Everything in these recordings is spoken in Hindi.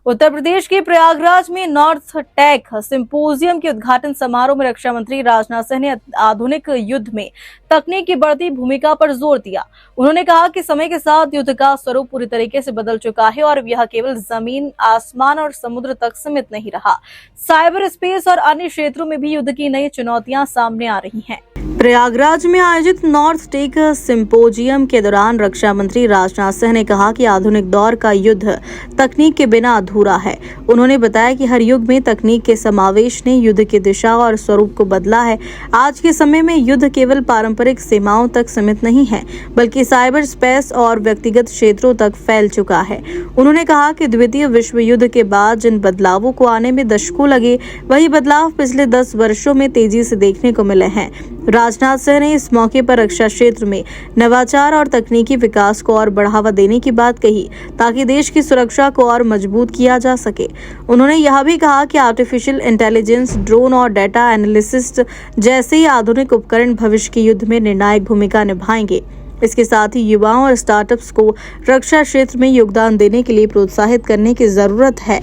उत्तर प्रदेश के प्रयागराज में नॉर्थ टेक सिंपोजियम के उद्घाटन समारोह में रक्षा मंत्री राजनाथ सिंह ने आधुनिक युद्ध में तकनीक की बढ़ती भूमिका पर जोर दिया। उन्होंने कहा कि समय के साथ युद्ध का स्वरूप पूरी तरीके से बदल चुका है और यह केवल जमीन, आसमान और समुद्र तक सीमित नहीं रहा। साइबर स्पेस और अन्य क्षेत्रों में भी युद्ध की नई चुनौतियां सामने आ रही हैं। प्रयागराज में आयोजित नॉर्थ टेक सिंपोजियम के दौरान रक्षा मंत्री राजनाथ सिंह ने कहा कि आधुनिक दौर का युद्ध तकनीक के बिना अधूरा है। उन्होंने बताया कि हर युग में तकनीक के समावेश ने युद्ध की दिशा और स्वरूप को बदला है। आज के समय में युद्ध केवल पारंपरिक सीमाओं तक सीमित नहीं है, बल्कि साइबर स्पेस और व्यक्तिगत क्षेत्रों तक फैल चुका है। उन्होंने कहा कि द्वितीय विश्व युद्ध के बाद जिन बदलावों को आने में दशकों लगे, वही बदलाव पिछले 10 वर्षों में तेजी से देखने को मिले हैं। राजनाथ सिंह ने इस मौके पर रक्षा क्षेत्र में नवाचार और तकनीकी विकास को और बढ़ावा देने की बात कही, ताकि देश की सुरक्षा को और मजबूत किया जा सके। उन्होंने यह भी कहा कि आर्टिफिशियल इंटेलिजेंस, ड्रोन और डेटा एनालिसिस जैसे ही आधुनिक उपकरण भविष्य के युद्ध में निर्णायक भूमिका निभाएंगे। इसके साथ ही युवाओं और स्टार्टअप्स को रक्षा क्षेत्र में योगदान देने के लिए प्रोत्साहित करने की जरूरत है।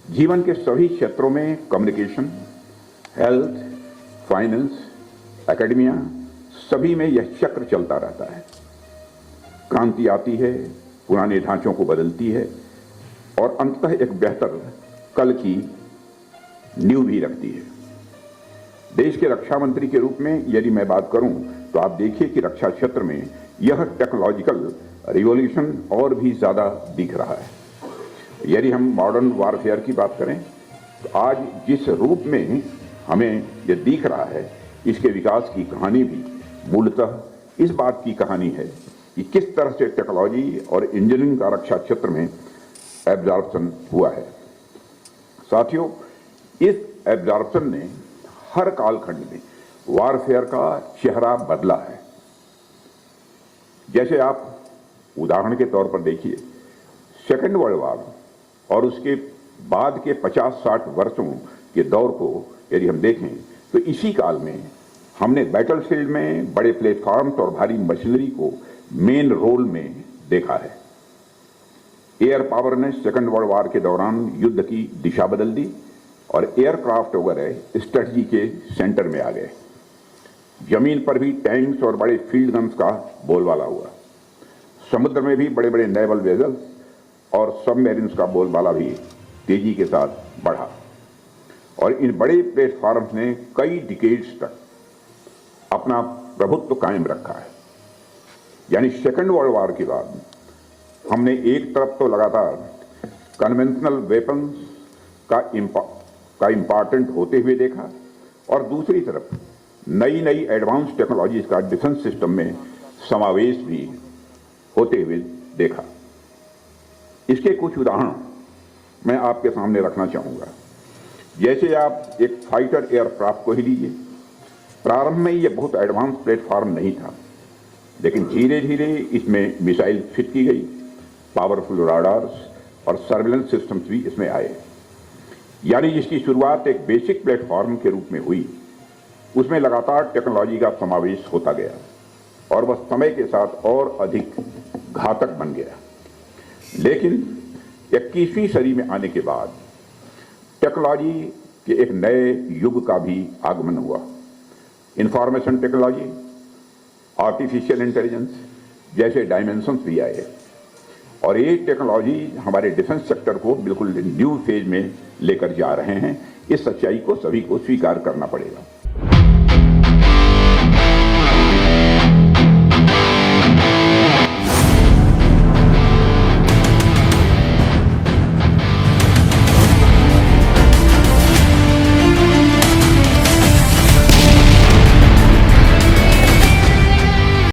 जीवन के सभी क्षेत्रों में कम्युनिकेशन, हेल्थ, फाइनेंस, एकेडमिया, सभी में यह चक्र चलता रहता है। क्रांति आती है, पुराने ढांचों को बदलती है और अंततः एक बेहतर कल की नींव भी रखती है। देश के रक्षा मंत्री के रूप में यदि मैं बात करूं तो आप देखिए कि रक्षा क्षेत्र में यह टेक्नोलॉजिकल रिवॉल्यूशन और भी ज्यादा दिख रहा है। यदि हम मॉडर्न वॉरफेयर की बात करें तो आज जिस रूप में हमें यह दिख रहा है, इसके विकास की कहानी भी मूलतः इस बात की कहानी है कि किस तरह से टेक्नोलॉजी और इंजीनियरिंग का रक्षा क्षेत्र में एब्जॉर्प्शन हुआ है। साथियों, इस एब्जॉर्प्शन ने हर कालखंड में वॉरफेयर का चेहरा बदला है। जैसे आप उदाहरण के तौर पर देखिए, सेकेंड वर्ल्ड वॉर और उसके बाद के 50-60 वर्षों के दौर को यदि हम देखें तो इसी काल में हमने बैटलफील्ड में बड़े प्लेटफॉर्म्स और भारी मशीनरी को मेन रोल में देखा है। एयर पावर ने सेकेंड वर्ल्ड वॉर के दौरान युद्ध की दिशा बदल दी और एयरक्राफ्ट वगैरह स्ट्रेटजी के सेंटर में आ गए। जमीन पर भी टैंक्स और बड़े फील्ड गन्स का बोलबाला हुआ। समुद्र में भी बड़े बड़े नेवल वेजल्स और सबमरीन्स का बोलबाला भी तेजी के साथ बढ़ा और इन बड़े प्लेटफॉर्म्स ने कई डिकेड्स तक अपना प्रभुत्व कायम रखा है। यानी सेकेंड वर्ल्ड वॉर के बाद हमने एक तरफ तो लगातार कन्वेंशनल वेपन्स का इम्पॉर्टेंट होते हुए देखा और दूसरी तरफ नई नई एडवांस टेक्नोलॉजीज का डिफेंस सिस्टम में समावेश भी होते हुए देखा। इसके कुछ उदाहरण मैं आपके सामने रखना चाहूंगा। जैसे आप एक फाइटर एयरक्राफ्ट को ही लीजिए। प्रारंभ में यह बहुत एडवांस प्लेटफॉर्म नहीं था, लेकिन धीरे धीरे इसमें मिसाइल फिट की गई, पावरफुल राडार्स और सर्विलेंस सिस्टम्स भी इसमें आए। यानी जिसकी शुरुआत एक बेसिक प्लेटफॉर्म के रूप में हुई, उसमें लगातार टेक्नोलॉजी का समावेश होता गया और वह समय के साथ और अधिक घातक बन गया। लेकिन 21वीं सदी में आने के बाद टेक्नोलॉजी के एक नए युग का भी आगमन हुआ। इंफॉर्मेशन टेक्नोलॉजी, आर्टिफिशियल इंटेलिजेंस जैसे डायमेंशंस भी आए और ये टेक्नोलॉजी हमारे डिफेंस सेक्टर को बिल्कुल न्यू फेज में लेकर जा रहे हैं। इस सच्चाई को सभी को स्वीकार करना पड़ेगा।